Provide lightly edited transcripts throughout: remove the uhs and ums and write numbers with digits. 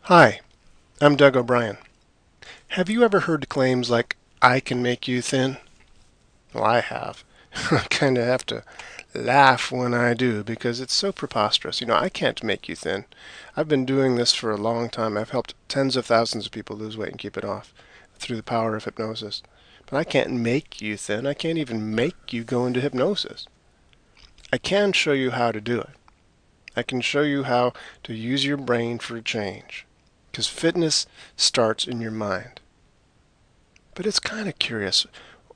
Hi, I'm Doug O'Brien. Have you ever heard claims like, I can make you thin? Well, I have. I kind of have to laugh when I do because it's so preposterous. I can't make you thin. I've been doing this for a long time. I've helped tens of thousands of people lose weight and keep it off through the power of hypnosis. But I can't make you thin. I can't even make you go into hypnosis. I can show you how to do it. I can show you how to use your brain for a change. Because fitness starts in your mind. But it's kind of curious.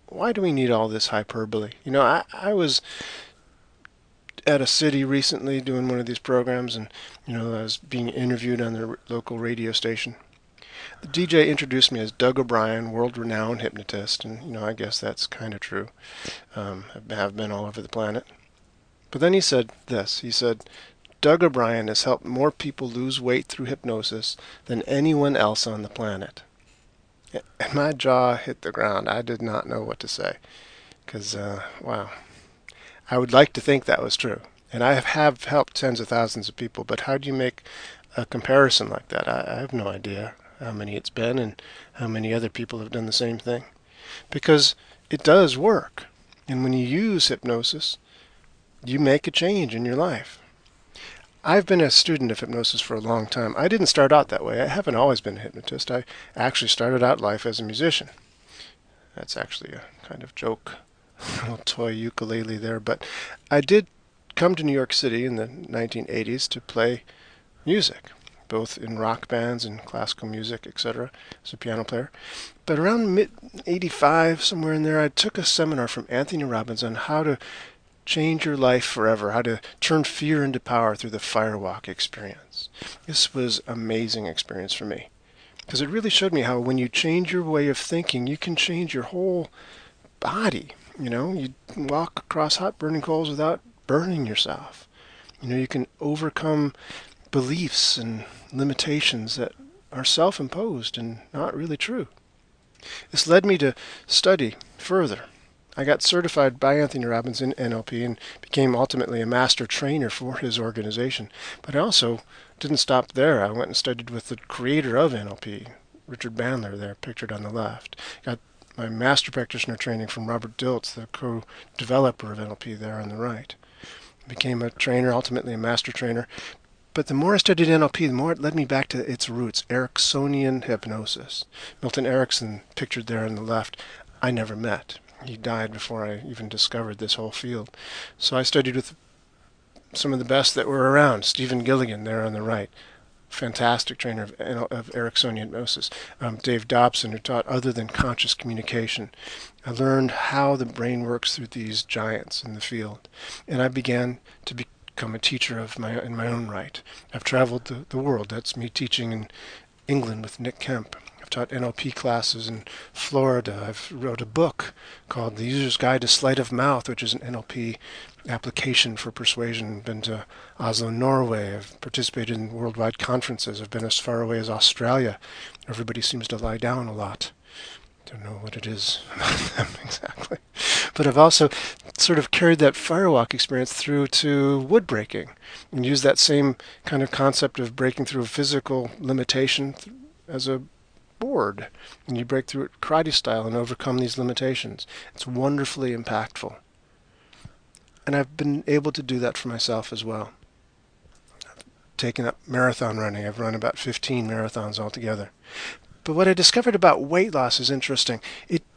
Why do we need all this hyperbole? I was at a city recently doing one of these programs, and I was being interviewed on the local radio station. The DJ introduced me as Doug O'Brien, world-renowned hypnotist, and I guess that's kind of true. I have been all over the planet. But then he said this. He said, Doug O'Brien has helped more people lose weight through hypnosis than anyone else on the planet. And my jaw hit the ground. I did not know what to say. Because, wow. I would like to think that was true. And I have helped tens of thousands of people, but how do you make a comparison like that? I have no idea how many it's been and how many other people have done the same thing. Because it does work. And when you use hypnosis, you make a change in your life. I've been a student of hypnosis for a long time. I didn't start out that way. I haven't always been a hypnotist. I actually started out life as a musician. That's actually a kind of joke, a little toy ukulele there. But I did come to New York City in the 1980s to play music, both in rock bands and classical music, etc., as a piano player. But around mid-85, somewhere in there, I took a seminar from Anthony Robbins on how to change your life forever, how to turn fear into power through the firewalk experience. This was an amazing experience for me because it really showed me how when you change your way of thinking, you can change your whole body. You walk across hot burning coals without burning yourself. You can overcome beliefs and limitations that are self-imposed and not really true. This led me to study further. I got certified by Anthony Robbins in NLP and became ultimately a master trainer for his organization. But I also didn't stop there. I went and studied with the creator of NLP, Richard Bandler, there pictured on the left. Got my master practitioner training from Robert Dilts, the co-developer of NLP, there on the right. Became a trainer, ultimately a master trainer. But the more I studied NLP, the more it led me back to its roots, Ericksonian hypnosis. Milton Erickson, pictured there on the left, I never met. He died before I even discovered this whole field. So I studied with some of the best that were around. Stephen Gilligan there on the right, fantastic trainer of Ericksonian hypnosis. Dave Dobson, who taught other than conscious communication. I learned how the brain works through these giants in the field. And I began to become a teacher in my own right. I've traveled the world. That's me teaching in England with Nick Kemp. I've taught NLP classes in Florida. I've wrote a book called The User's Guide to Sleight of Mouth, which is an NLP application for persuasion. I've been to Oslo, Norway. I've participated in worldwide conferences. I've been as far away as Australia. Everybody seems to lie down a lot. Don't know what it is about them exactly. But I've also sort of carried that firewalk experience through to wood breaking and used that same kind of concept of breaking through a physical limitation as a board. And you break through it karate style and overcome these limitations. It's wonderfully impactful. And I've been able to do that for myself as well. I've taken up marathon running. I've run about 15 marathons altogether. But what I discovered about weight loss is interesting.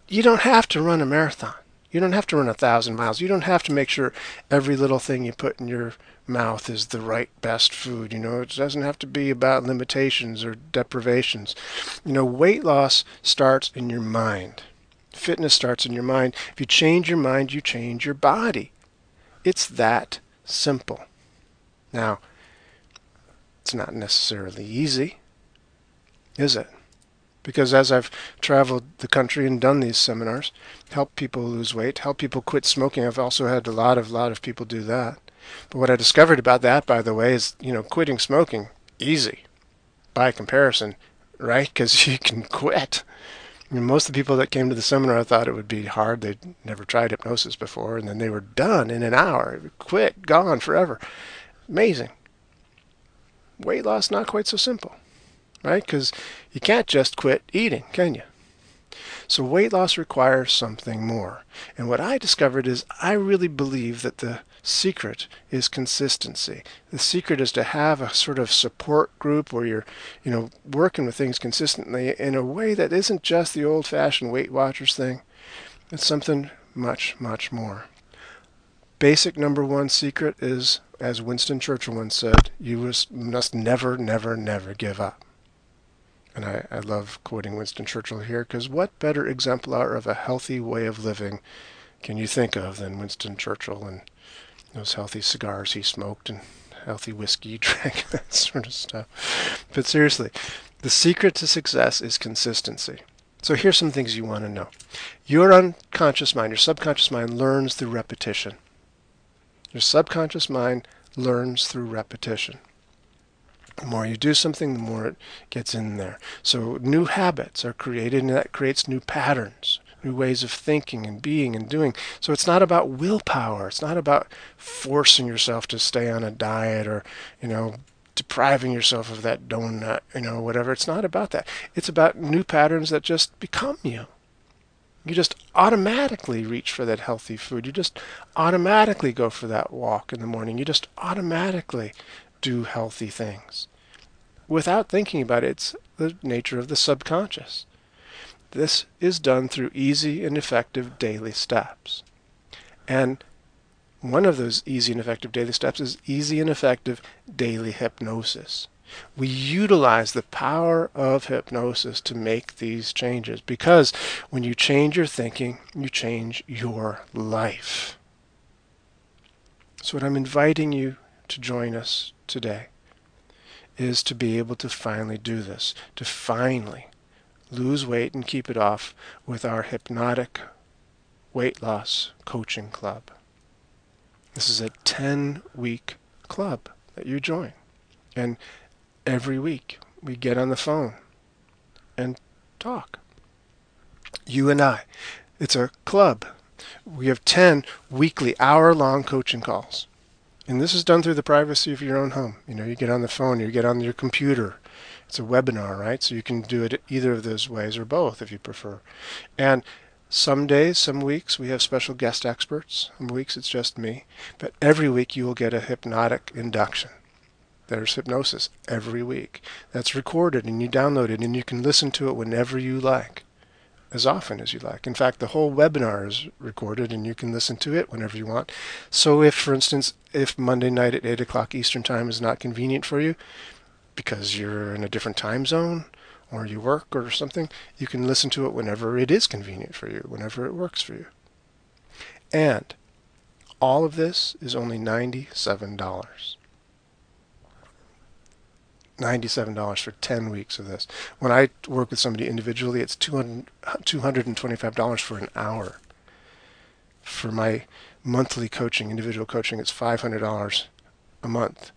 You don't have to run a marathon. You don't have to run 1,000 miles. You don't have to make sure every little thing you put in your mouth is the right best food. It doesn't have to be about limitations or deprivations. Weight loss starts in your mind. Fitness starts in your mind. If you change your mind, you change your body. It's that simple. Now, it's not necessarily easy, is it? Because as I've traveled the country and done these seminars, help people lose weight, help people quit smoking. I've also had a lot of people do that. But what I discovered about that, by the way, is, quitting smoking, easy by comparison, right? Because you can quit. Most of the people that came to the seminar thought it would be hard. They'd never tried hypnosis before, and then they were done in an hour. Quit, gone forever. Amazing. Weight loss, not quite so simple. right? Because you can't just quit eating, can you? So weight loss requires something more. And what I discovered is I really believe that the secret is consistency. The secret is to have a sort of support group where you're, working with things consistently in a way that isn't just the old-fashioned Weight Watchers thing. It's something much, much more. Basic number one secret is, as Winston Churchill once said, you must never, never, never give up. And I love quoting Winston Churchill here, because what better exemplar of a healthy way of living can you think of than Winston Churchill and those healthy cigars he smoked and healthy whiskey he drank, that sort of stuff. But seriously, the secret to success is consistency. So here's some things you want to know. Your unconscious mind, your subconscious mind, learns through repetition. Your subconscious mind learns through repetition. The more you do something, the more it gets in there. So new habits are created, and that creates new patterns, new ways of thinking and being and doing. So it's not about willpower. It's not about forcing yourself to stay on a diet or, depriving yourself of that donut, whatever. It's not about that. It's about new patterns that just become you. You just automatically reach for that healthy food. You just automatically go for that walk in the morning. You just automatically do healthy things without thinking about it. It's the nature of the subconscious. This is done through easy and effective daily steps. And one of those easy and effective daily steps is easy and effective daily hypnosis. We utilize the power of hypnosis to make these changes, because when you change your thinking, you change your life. So what I'm inviting you to join us today is to be able to finally do this, to finally lose weight and keep it off with our Hypnotic Weight-Loss Coaching Club. This is a 10-week club that you join. And every week we get on the phone and talk. You and I. It's a club. We have 10 weekly hour-long coaching calls. And this is done through the privacy of your own home. You get on the phone, you get on your computer. It's a webinar, right? So you can do it either of those ways or both if you prefer. And some days, some weeks, we have special guest experts. Some weeks it's just me. But every week you will get a hypnotic induction. There's hypnosis every week. That's recorded and you download it and you can listen to it whenever you like, as often as you like. In fact, the whole webinar is recorded and you can listen to it whenever you want. So if, for instance, if Monday night at 8 o'clock Eastern Time is not convenient for you because you're in a different time zone or you work or something, you can listen to it whenever it is convenient for you, whenever it works for you. And all of this is only $97. $97 for 10 weeks of this. When I work with somebody individually, it's $225 for an hour. For my monthly coaching, individual coaching, it's $500 a month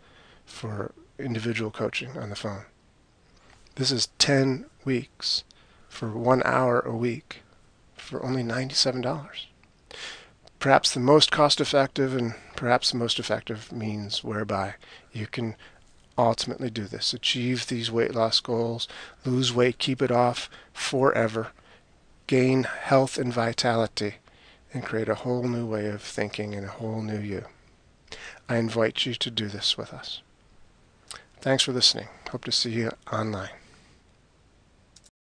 for individual coaching on the phone. This is 10 weeks for 1 hour a week for only $97. Perhaps the most cost-effective and perhaps the most effective means whereby you can ultimately do this, achieve these weight loss goals, lose weight, keep it off forever, gain health and vitality, and create a whole new way of thinking and a whole new you. I invite you to do this with us. Thanks for listening. Hope to see you online.